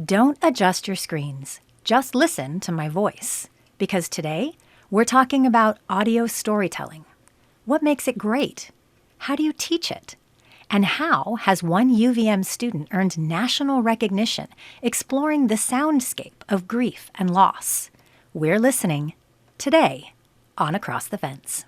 Don't adjust your screens. Just listen to my voice. Because today, we're talking about audio storytelling. What makes it great? How do you teach it? And how has one UVM student earned national recognition exploring the soundscape of grief and loss? We're listening today on Across the Fence.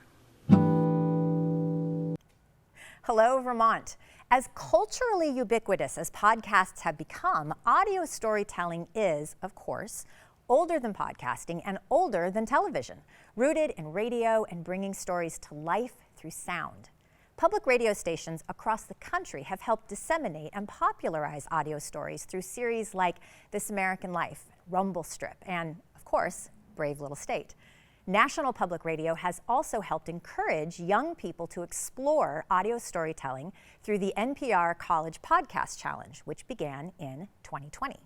Hello, Vermont. As culturally ubiquitous as podcasts have become, audio storytelling is, of course, older than podcasting and older than television, rooted in radio and bringing stories to life through sound. Public radio stations across the country have helped disseminate and popularize audio stories through series like This American Life, Rumble Strip, and, of course, Brave Little State. National Public Radio has also helped encourage young people to explore audio storytelling through the NPR College Podcast Challenge, which began in 2020.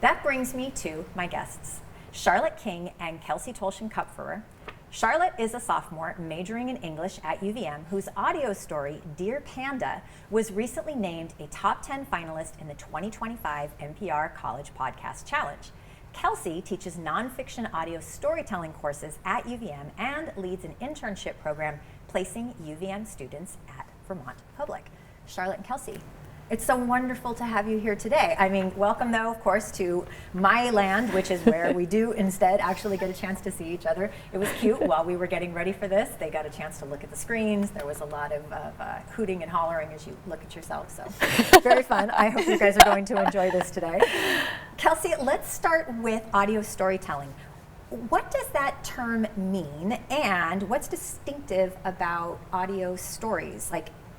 That brings me to my guests, Charlotte King and Kelsey Tolshin-Kupferer. Charlotte is a sophomore majoring in English at UVM, whose audio story, Dear Panda, was recently named a top 10 finalist in the 2025 NPR College Podcast Challenge. Kelsey teaches nonfiction audio storytelling courses at UVM and leads an internship program placing UVM students at Vermont Public. Charlotte and Kelsey, it's so wonderful to have you here today. I mean, welcome though, of course, to my land, which is where we do instead actually get a chance to see each other. It was cute while we were getting ready for this. They got a chance to look at the screens. There was a lot of hooting and hollering as you look at yourself. So very fun. I hope you guys are going to enjoy this today. Kelsey, let's start with audio storytelling. What does that term mean, and what's distinctive about audio stories?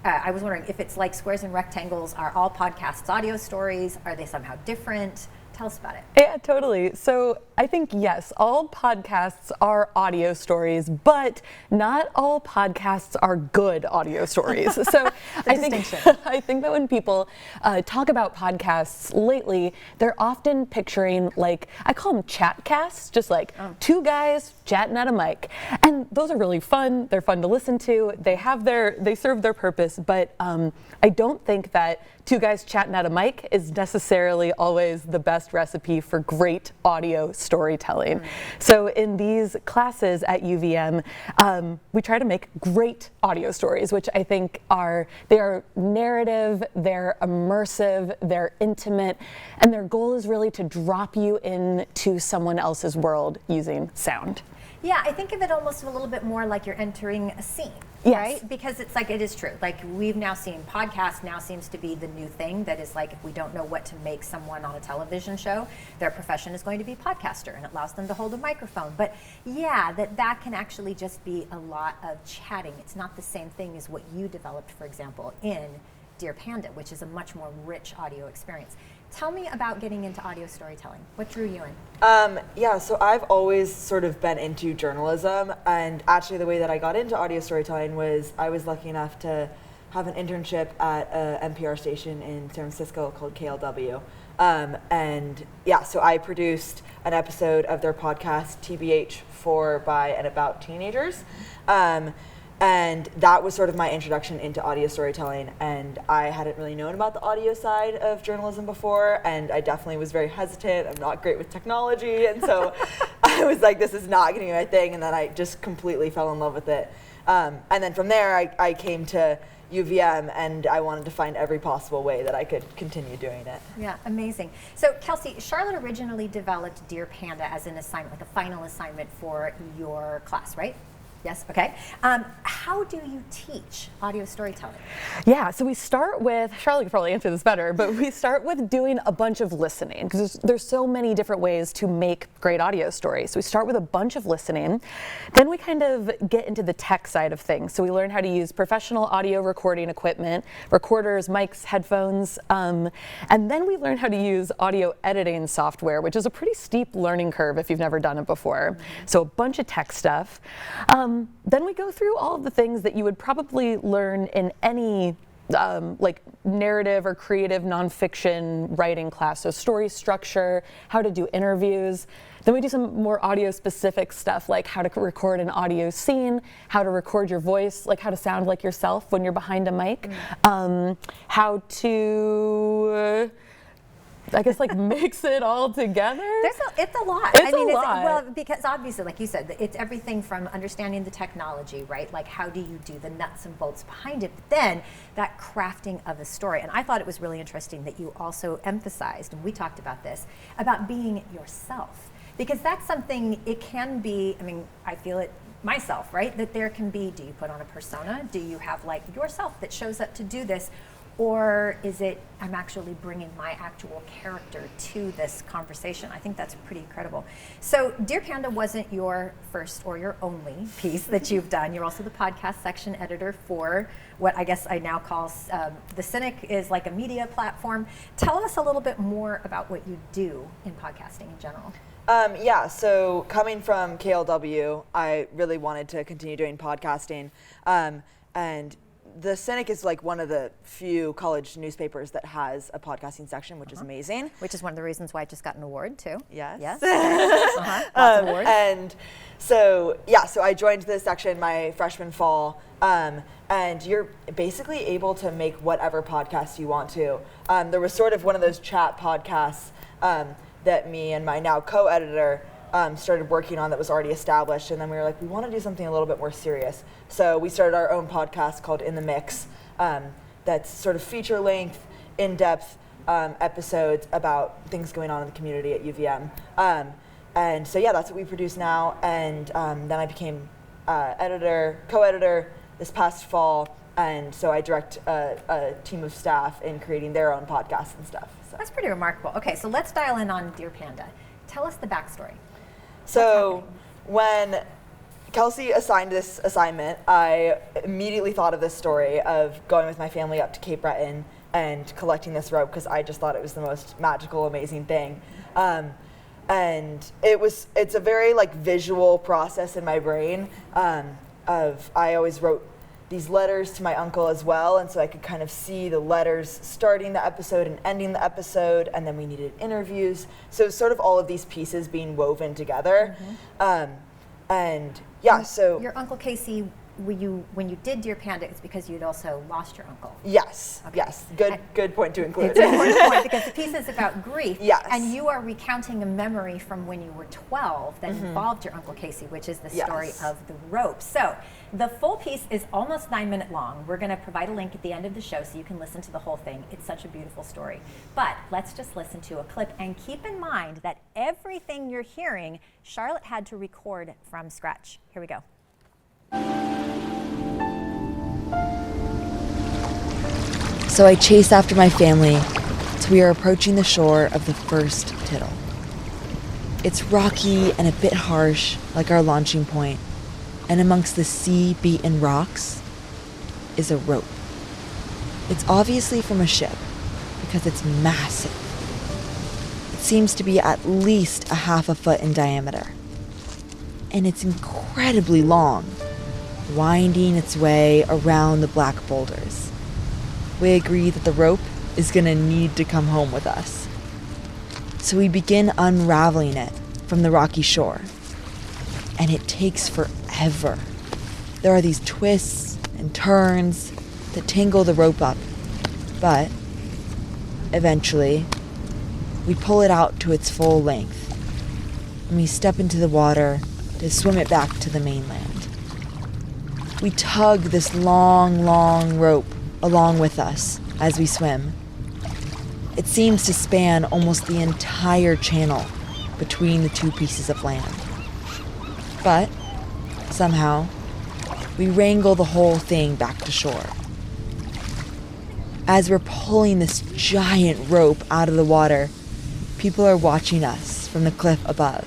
I was wondering if it's like squares and rectangles. Are all podcasts audio stories? Are they somehow different? Tell us about it. Yeah, totally. So I think, yes, all podcasts are audio stories, but not all podcasts are good audio stories. So I think that when people talk about podcasts lately, they're often picturing, like, I call them chat casts, just like two guys chatting at a mic. And those are really fun. They're fun to listen to. They serve their purpose, but I don't think that two guys chatting at a mic is necessarily always the best recipe for great audio storytelling. So in these classes at UVM, we try to make great audio stories, which I think they are narrative, they're immersive, they're intimate, and their goal is really to drop you into someone else's world using sound. Yeah, I think of it almost a little bit more like you're entering a scene, yes. Right? Because it's like, it is true. Like, we've now seen podcast now seems to be the new thing that is like, if we don't know what to make someone on a television show, their profession is going to be podcaster, and it allows them to hold a microphone. But yeah, that can actually just be a lot of chatting. It's not the same thing as what you developed, for example, in Dear Panda, which is a much more rich audio experience. Tell me about getting into audio storytelling. What drew you in? So I've always sort of been into journalism, and actually the way that I got into audio storytelling was I was lucky enough to have an internship at an NPR station in San Francisco called KLW. So I produced an episode of their podcast, TBH, for, by, and about teenagers. And that was sort of my introduction into audio storytelling, and I hadn't really known about the audio side of journalism before, and I definitely was very hesitant. I'm not great with technology, and so I was like, this is not going to be my thing, and then I just completely fell in love with it. And then from there, I came to UVM, and I wanted to find every possible way that I could continue doing it. Yeah, amazing. So Kelsey, Charlotte originally developed Dear Panda as an assignment, like a final assignment for your class, right? Yes, okay. How do you teach audio storytelling? Yeah, so we start with, Charlotte could probably answer this better, but we start with doing a bunch of listening, because there's so many different ways to make great audio stories. So we start with a bunch of listening, then we kind of get into the tech side of things. So we learn how to use professional audio recording equipment, recorders, mics, headphones, and then we learn how to use audio editing software, which is a pretty steep learning curve if you've never done it before. So a bunch of tech stuff. Then we go through all of the things that you would probably learn in any like narrative or creative nonfiction writing class. So story structure, how to do interviews. Then we do some more audio specific stuff like how to record an audio scene, how to record your voice, like how to sound like yourself when you're behind a mic, how to I guess like mix it all together. It's a lot. It's a lot. Well, because obviously, like you said, it's everything from understanding the technology, right? Like how do you do the nuts and bolts behind it, but then that crafting of a story. And I thought it was really interesting that you also emphasized, and we talked about this, about being yourself. Because that's something, it can be, I mean, I feel it myself, right? That there can be, do you put on a persona? Do you have like yourself that shows up to do this? Or is it, I'm actually bringing my actual character to this conversation? I think that's pretty incredible. So Dear Panda wasn't your first or your only piece that you've done. You're also the podcast section editor for what I guess I now call, The Cynic is like a media platform. Tell us a little bit more about what you do in podcasting in general. Yeah, so coming from KLW, I really wanted to continue doing podcasting. And The Cynic is like one of the few college newspapers that has a podcasting section, which is amazing. Which is one of the reasons why I just got an award too. Yes. Yes. Lots of awards. And so, yeah, so I joined this section my freshman fall. And you're basically able to make whatever podcast you want to. There was sort of one of those chat podcasts that me and my now co-editor started working on that was already established, and then we were like, we want to do something a little bit more serious. So we started our own podcast called In the Mix, that's sort of feature-length, in-depth episodes about things going on in the community at UVM. And so yeah, that's what we produce now, and then I became co-editor this past fall, and so I direct a team of staff in creating their own podcasts and stuff. So. That's pretty remarkable. Okay, so let's dial in on Dear Panda. Tell us the backstory. So when Kelsey assigned this assignment, I immediately thought of this story of going with my family up to Cape Breton and collecting this rope because I just thought it was the most magical, amazing thing. And it's a very like visual process in my brain I always wrote these letters to my uncle as well, and so I could kind of see the letters starting the episode and ending the episode, and then we needed interviews. So sort of all of these pieces being woven together. And yeah, so your Uncle Casey, when you did Dear Panda, it's because you'd also lost your uncle. Yes, Okay. yes, good point to include. It's an important point because the piece is about grief. Yes. And you are recounting a memory from when you were 12 that involved your Uncle Casey, which is the story of the rope. So the full piece is almost 9 minutes long. We're going to provide a link at the end of the show so you can listen to the whole thing. It's such a beautiful story. But let's just listen to a clip, and keep in mind that everything you're hearing, Charlotte had to record from scratch. Here we go. So I chase after my family till we are approaching the shore of the first Tittle. It's rocky and a bit harsh, like our launching point, and amongst the sea-beaten rocks is a rope. It's obviously from a ship because it's massive. It seems to be at least a half a foot in diameter. And it's incredibly long, winding its way around the black boulders. We agree that the rope is gonna need to come home with us. So we begin unraveling it from the rocky shore. And it takes forever. There are these twists and turns that tangle the rope up. But eventually, we pull it out to its full length. And we step into the water to swim it back to the mainland. We tug this long, long rope along with us as we swim. It seems to span almost the entire channel between the two pieces of land. But somehow, we wrangle the whole thing back to shore. As we're pulling this giant rope out of the water, people are watching us from the cliff above.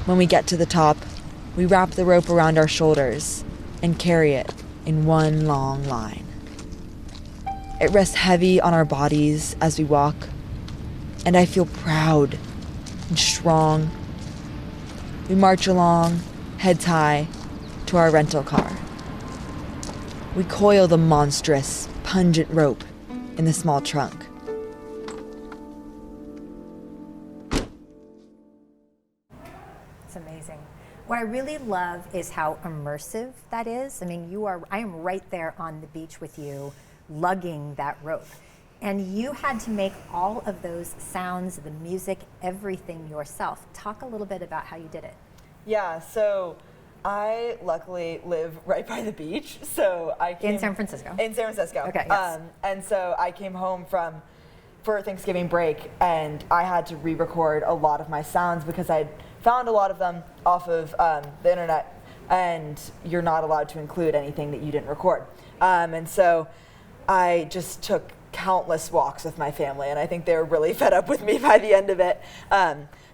When we get to the top, we wrap the rope around our shoulders and carry it in one long line. It rests heavy on our bodies as we walk, and I feel proud and strong. We march along, heads high, to our rental car. We coil the monstrous, pungent rope in the small trunk. It's amazing. What I really love is how immersive that is. I mean, I am right there on the beach with you, lugging that rope. And you had to make all of those sounds, the music, everything yourself. Talk a little bit about how you did it. Yeah, so I luckily live right by the beach, so I came In San Francisco? In San Francisco. Okay, yes. And so I came home for Thanksgiving break, and I had to re-record a lot of my sounds because I'd found a lot of them off of the internet, and you're not allowed to include anything that you didn't record. And so I just took countless walks with my family, and I think they were really fed up with me by the end of it.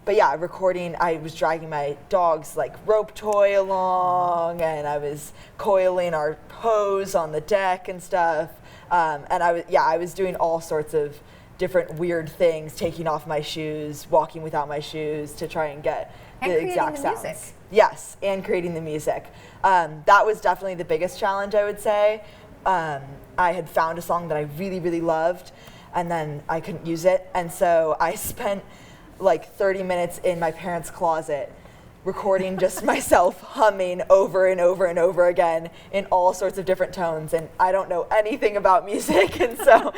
But yeah, recording, I was dragging my dog's like rope toy along, and I was coiling our hose on the deck and stuff. And I was doing all sorts of different weird things, taking off my shoes, walking without my shoes to try and get the exact sounds. Music. Yes, and creating the music. That was definitely the biggest challenge, I would say. I had found a song that I really, really loved, and then I couldn't use it. And so I spent like 30 minutes in my parents' closet recording just myself humming over and over and over again in all sorts of different tones. And I don't know anything about music, and so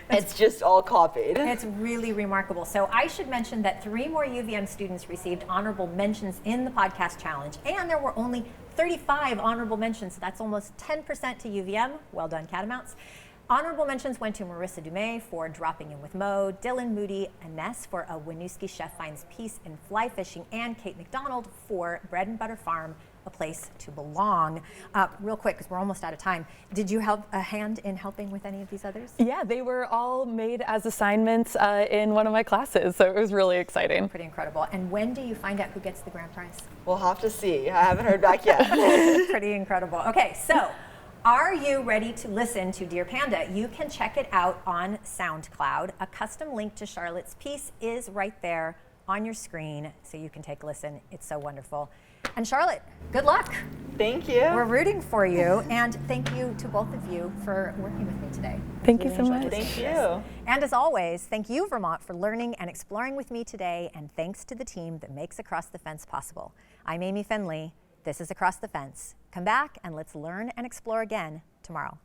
it's just all copied. It's really remarkable. So I should mention that 3 more UVM students received honorable mentions in the podcast challenge, and there were only 35 honorable mentions. So that's almost 10% to UVM. Well done, Catamounts. Honorable mentions went to Marissa Dumais for Dropping In With Mo, Dylan Moody Ines for A Winooski Chef Finds Peace in Fly Fishing, and Kate McDonald for Bread and Butter Farm, A Place to Belong. Real quick, because we're almost out of time, did you have a hand in helping with any of these others? Yeah, they were all made as assignments in one of my classes, so it was really exciting. Pretty incredible. And when do you find out who gets the grand prize? We'll have to see. I haven't heard back yet. Pretty incredible. Okay, so are you ready to listen to Dear Panda? You can check it out on SoundCloud. A custom link to Charlotte's piece is right there on your screen, so you can take a listen. It's so wonderful. And Charlotte, good luck. Thank you. We're rooting for you, and thank you to both of you for working with me today. Thank you so much. Thank you. And as always, thank you, Vermont, for learning and exploring with me today, and thanks to the team that makes Across the Fence possible. I'm Amy Finley. This is Across the Fence. Come back and let's learn and explore again tomorrow.